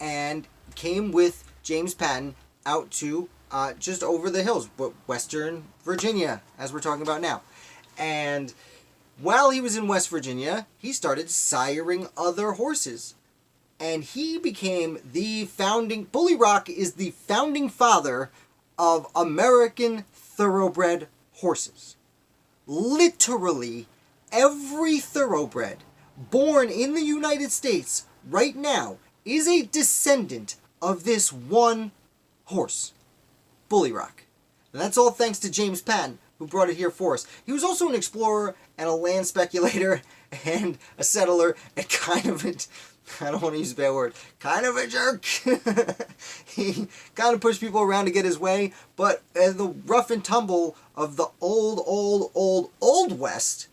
and came with James Patton out to just over the hills, Western Virginia, as we're talking about now. And while he was in West Virginia, he started siring other horses. And he became Bully Rock is the founding father of American thoroughbred horses. Literally, every thoroughbred born in the United States right now is a descendant of this one horse, Bully Rock. And that's all thanks to James Patton, who brought it here for us. He was also an explorer and a land speculator and a settler and kind of I don't want to use a bad word, kind of a jerk. He kind of pushed people around to get his way, but the rough and tumble of the old West,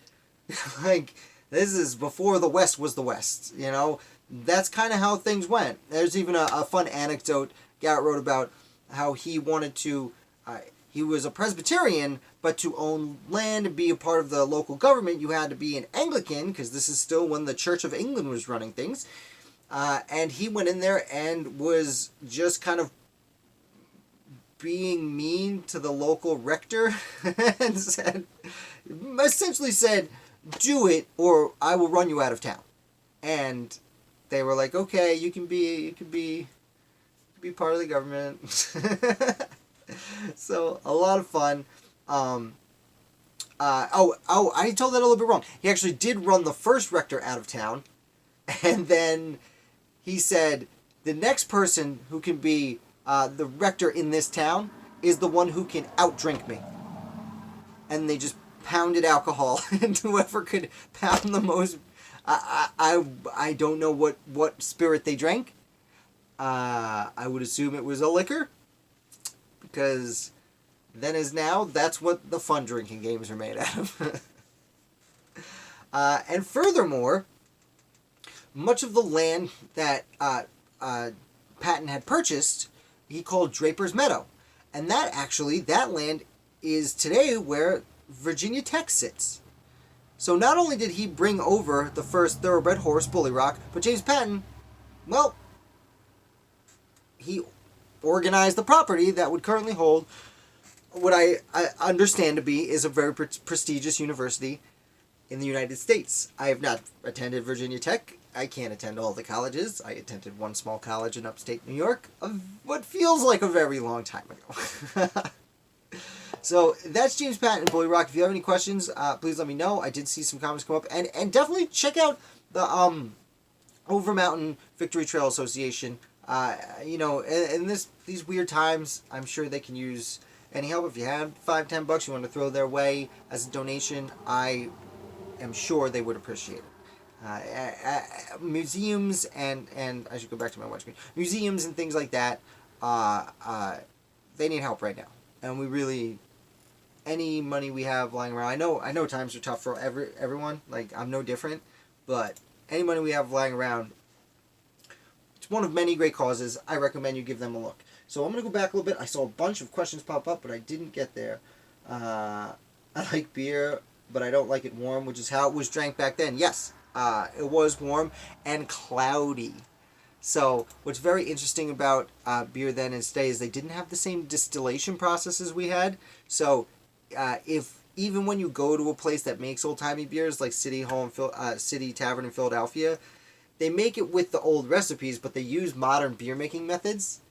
like, this is before the West was the West, you know? That's kind of how things went. There's even a fun anecdote Garrett wrote about how he wanted to, he was a Presbyterian, but to own land and be a part of the local government, you had to be an Anglican, because this is still when the Church of England was running things. And he went in there and was just kind of being mean to the local rector and essentially said, do it or I will run you out of town. And they were like, okay, you can be part of the government. So a lot of fun. I told that a little bit wrong. He actually did run the first rector out of town, and then he said the next person who can be the rector in this town is the one who can outdrink me. And they just pounded alcohol, and whoever could pound the most. I don't know what spirit they drank. I would assume it was a liquor, because then as now, that's what the fun drinking games are made out of. And furthermore, much of the land that Patton had purchased, he called Draper's Meadow. And that land is today where Virginia Tech sits. So not only did he bring over the first thoroughbred horse, Bully Rock, but James Patton, well, he organized the property that would currently hold what I understand to be is a very prestigious university in the United States. I have not attended Virginia Tech. I can't attend all the colleges. I attended one small college in upstate New York, what feels like a very long time ago. So that's James Patton and Bully Rock. If you have any questions, please let me know. I did see some comments come up, and definitely check out the Over Mountain Victory Trail Association. In these weird times, I'm sure they can use any help. If you have $5-10 you want to throw their way as a donation, I am sure they would appreciate it. Museums and I should go back to my watch screen. Museums and things like that, they need help right now, and we really, any money we have lying around. I know times are tough for everyone. Like, I'm no different, but any money we have lying around, it's one of many great causes. I recommend you give them a look. So I'm going to go back a little bit. I saw a bunch of questions pop up, but I didn't get there. I like beer, but I don't like it warm, which is how it was drank back then. Yes, it was warm and cloudy. So what's very interesting about beer then and today is they didn't have the same distillation processes we had. So even when you go to a place that makes old-timey beers, like City Tavern in Philadelphia, they make it with the old recipes, but they use modern beer-making methods.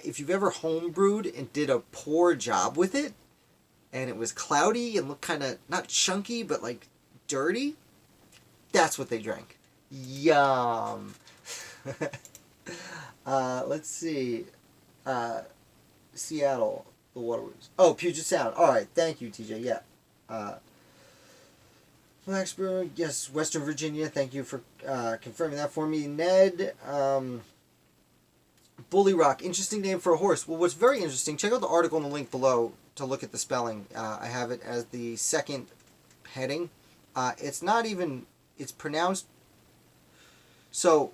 If you've ever homebrewed and did a poor job with it, and it was cloudy and looked kind of, not chunky, but like dirty, that's what they drank. Yum. Let's see. Seattle, the Waterworks. Oh, Puget Sound. All right, thank you, TJ. Yeah. Blacksburg, yes, Western Virginia. Thank you for confirming that for me, Ned. Bully Rock, interesting name for a horse. Well, what's very interesting, check out the article in the link below to look at the spelling. I have it as the second heading. It's not even, it's pronounced. So,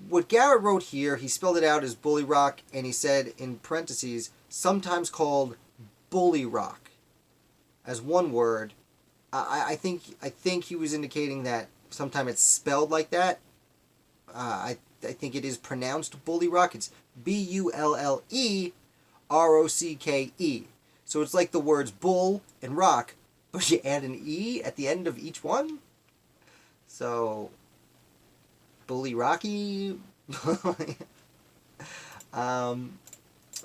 what Garrett wrote here, he spelled it out as Bully Rock, and he said in parentheses, sometimes called Bully Rock, as one word. I think he was indicating that sometimes it's spelled like that. I think it is pronounced Bully Rock. It's Bullerocke. So it's like the words bull and rock, but you add an E at the end of each one. So, Bully Rocky.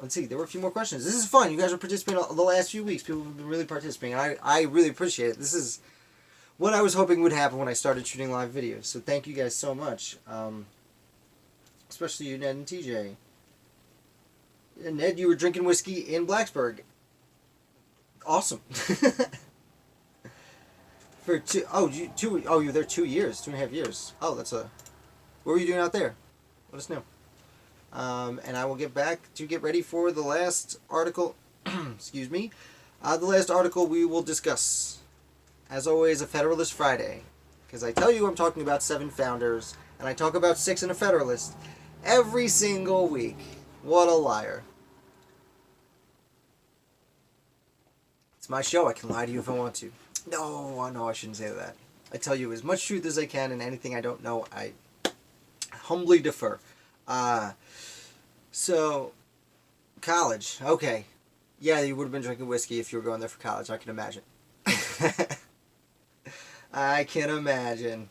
Let's see, there were a few more questions. This is fun. You guys are participating the last few weeks. People have been really participating. I really appreciate it. This is what I was hoping would happen when I started shooting live videos. So thank you guys so much. Especially you, Ned and TJ. And Ned, you were drinking whiskey in Blacksburg. Awesome. For you were there 2 years, 2.5 years. Oh, what were you doing out there? Let us know. And I will get back to get ready for the last article. Excuse me. The last article we will discuss. As always, a Federalist Friday. Because I tell you I'm talking about 7 founders, and I talk about 6 in a Federalist every single week. What a liar. It's my show. I can lie to you if I want to. No, I shouldn't say that. I tell you as much truth as I can, and anything I don't know, I humbly defer. So, college. Okay. Yeah, you would have been drinking whiskey if you were going there for college. I can imagine. I can imagine.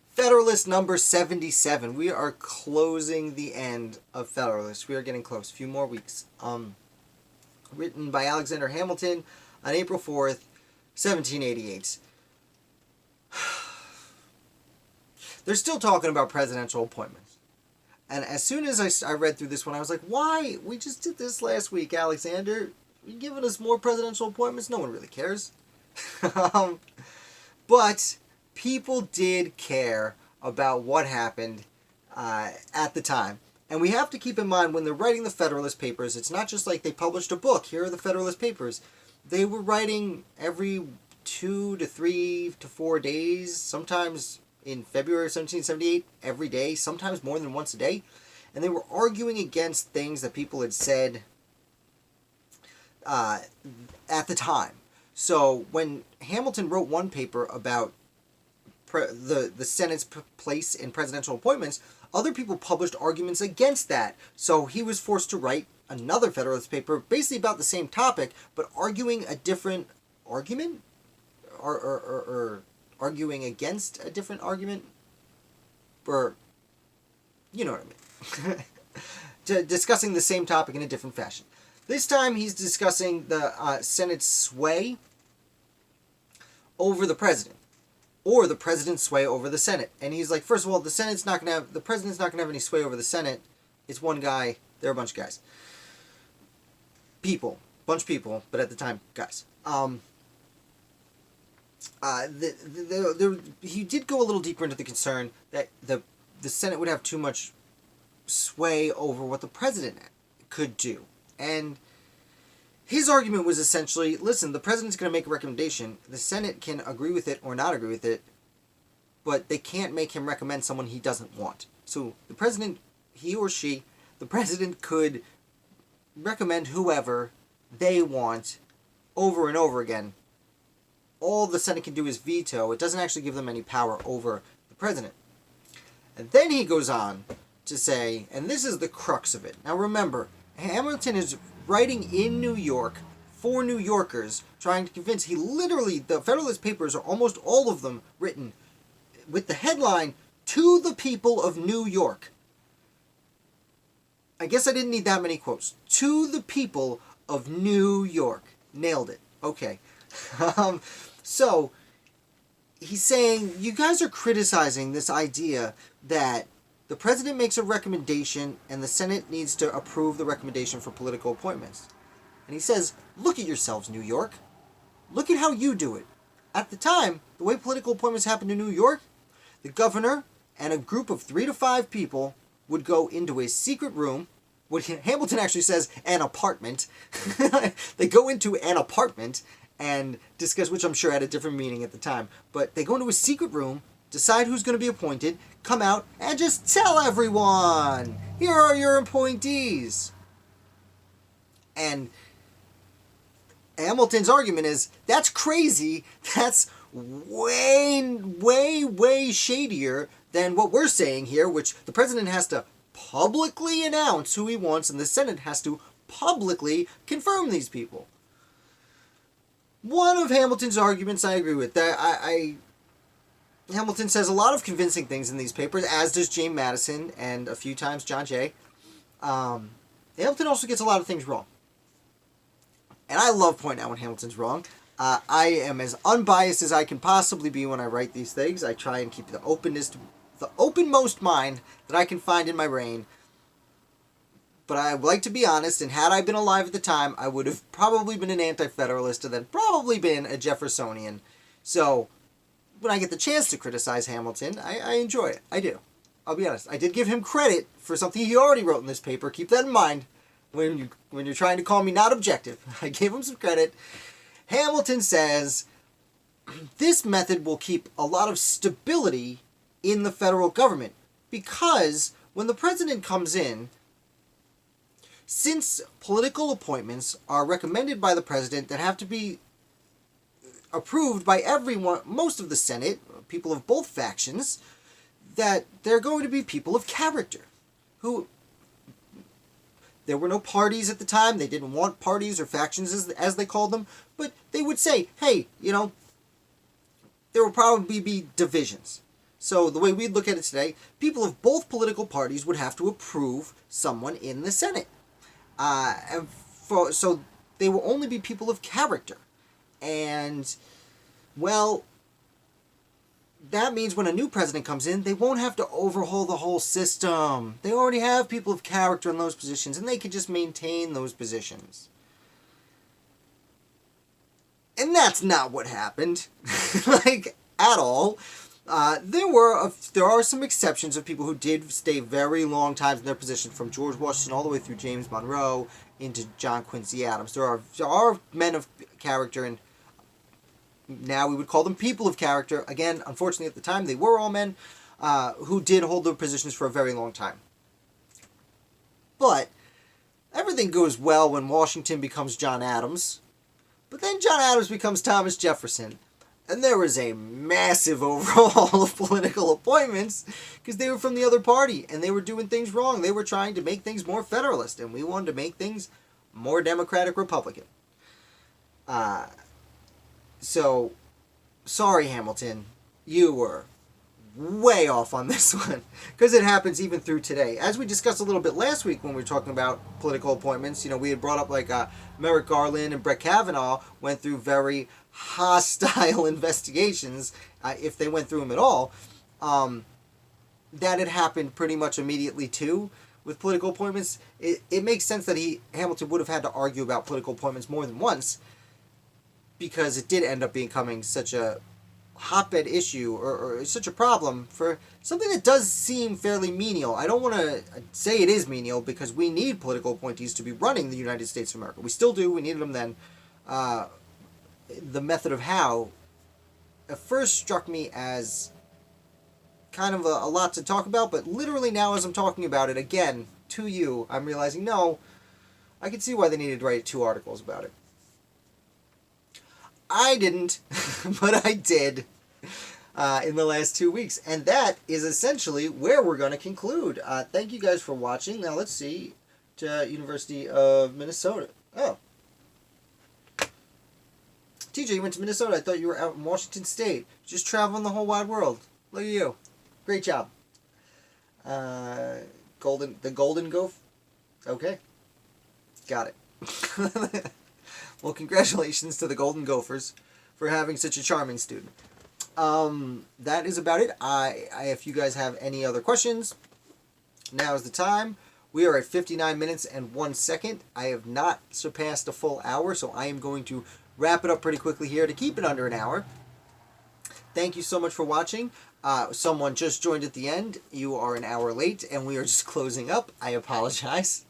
Federalist number 77. We are closing the end of Federalist. We are getting close. A few more weeks. Written by Alexander Hamilton on April 4th, 1788. They're still talking about presidential appointments. And as soon as I read through this one, I was like, why? We just did this last week, Alexander. You're giving us more presidential appointments? No one really cares. But people did care about what happened at the time. And we have to keep in mind when they're writing the Federalist Papers, it's not just like they published a book. Here are the Federalist Papers. They were writing every 2 to 3 to 4 days, sometimes in February 1778, every day, sometimes more than once a day. And they were arguing against things that people had said at the time. So when Hamilton wrote one paper about the Senate's place in presidential appointments, other people published arguments against that. So he was forced to write another Federalist paper basically about the same topic, but arguing a different argument? Or arguing against a different argument? Or, you know what I mean. Discussing the same topic in a different fashion. This time he's discussing the Senate's sway over the president, or the president's sway over the Senate. And he's like, first of all, the president's not gonna have any sway over the Senate. It's one guy. They're a bunch of guys. Bunch of people, but at the time, guys. He did go a little deeper into the concern that the Senate would have too much sway over what the president could do. And his argument was essentially, listen, the president's going to make a recommendation. The Senate can agree with it or not agree with it, but they can't make him recommend someone he doesn't want. So the president, he or she, the president could recommend whoever they want over and over again. All the Senate can do is veto. It doesn't actually give them any power over the president. And then he goes on to say, and this is the crux of it. Now remember, Hamilton is writing in New York for New Yorkers, trying to convince. The Federalist Papers are almost all of them written with the headline, "To the people of New York." I guess I didn't need that many quotes. To the people of New York. Nailed it. Okay. So, he's saying, you guys are criticizing this idea that the president makes a recommendation and the Senate needs to approve the recommendation for political appointments. And he says, look at yourselves, New York. Look at how you do it. At the time, the way political appointments happened in New York, The governor and a group of 3 to 5 people would go into a secret room. What Hamilton actually says, an apartment. They go into an apartment and discuss, which I'm sure had a different meaning at the time, but they go into a secret room, decide who's going to be appointed, come out, and just tell everyone, here are your appointees. And Hamilton's argument is, that's crazy. That's way, way, way shadier than what we're saying here, which the president has to publicly announce who he wants, and the Senate has to publicly confirm these people. One of Hamilton's arguments I agree with. Hamilton says a lot of convincing things in these papers, as does James Madison and a few times John Jay. Hamilton also gets a lot of things wrong. And I love pointing out when Hamilton's wrong. I am as unbiased as I can possibly be when I write these things. I try and keep the openmost mind that I can find in my brain. But I like to be honest, and had I been alive at the time, I would have probably been an anti-federalist and then probably been a Jeffersonian. So, when I get the chance to criticize Hamilton, I enjoy it. I do. I'll be honest. I did give him credit for something he already wrote in this paper. Keep that in mind when you're trying to call me not objective. I gave him some credit. Hamilton says, this method will keep a lot of stability in the federal government because when the president comes in, since political appointments are recommended by the president that have to be approved by everyone, most of the Senate, people of both factions, that they're going to be people of character. Who, there were no parties at the time, they didn't want parties or factions as they called them, but they would say, hey, there will probably be divisions. So the way we'd look at it today, people of both political parties would have to approve someone in the Senate. So they will only be people of character. And, well, that means when a new president comes in, they won't have to overhaul the whole system. They already have people of character in those positions, and they can just maintain those positions. And that's not what happened, at all. There are some exceptions of people who did stay very long times in their position, from George Washington all the way through James Monroe into John Quincy Adams. There are men of character, and now we would call them people of character. Again, unfortunately at the time they were all men who did hold their positions for a very long time. But everything goes well when Washington becomes John Adams. But then John Adams becomes Thomas Jefferson. And there was a massive overhaul of political appointments because they were from the other party and they were doing things wrong. They were trying to make things more Federalist, and we wanted to make things more Democratic Republican. So, sorry, Hamilton, you were way off on this one because it happens even through today. As we discussed a little bit last week when we were talking about political appointments, we had brought up Merrick Garland and Brett Kavanaugh went through very hostile investigations, if they went through them at all. That had happened pretty much immediately too with political appointments. It makes sense that Hamilton would have had to argue about political appointments more than once because it did end up becoming such a hotbed issue or such a problem for something that does seem fairly menial. I don't want to say it is menial because we need political appointees to be running the United States of America. We still do. We needed them then. The method of how at first struck me as kind of a lot to talk about, but literally now as I'm talking about it again to you, I'm realizing, no, I can see why they needed to write 2 articles about it. I didn't, but I did in the last 2 weeks, and that is essentially where we're going to conclude. Thank you guys for watching. Now let's see to University of Minnesota. Oh. TJ, you went to Minnesota. I thought you were out in Washington State. Just traveling the whole wide world. Look at you. Great job. The Golden Gopher? Okay. Got it. Well, congratulations to the Golden Gophers for having such a charming student. That is about it. If you guys have any other questions, now is the time. We are at 59 minutes and 1 second. I have not surpassed a full hour, so I am going to wrap it up pretty quickly here to keep it under an hour. Thank you so much for watching. someone just joined at the end, you are an hour late, and we are just closing up. I apologize.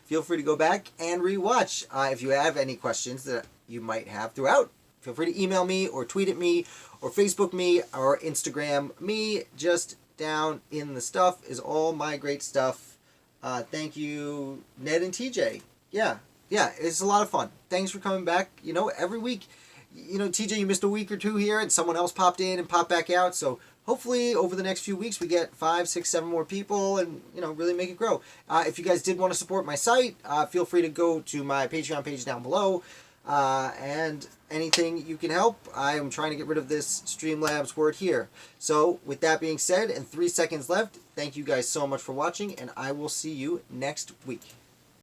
Feel free to go back and rewatch. If you have any questions that you might have throughout, feel free to email me or tweet at me or Facebook me or Instagram me. Just down in the stuff is all my great stuff. Thank you, Ned and TJ. Yeah, it's a lot of fun. Thanks for coming back. Every week, TJ, you missed a week or two here, and someone else popped in and popped back out. So hopefully over the next few weeks we get 5, 6, 7 more people and, really make it grow. If you guys did want to support my site, feel free to go to my Patreon page down below. And anything you can help, I am trying to get rid of this Streamlabs word here. So with that being said, and 3 seconds left, thank you guys so much for watching, and I will see you next week.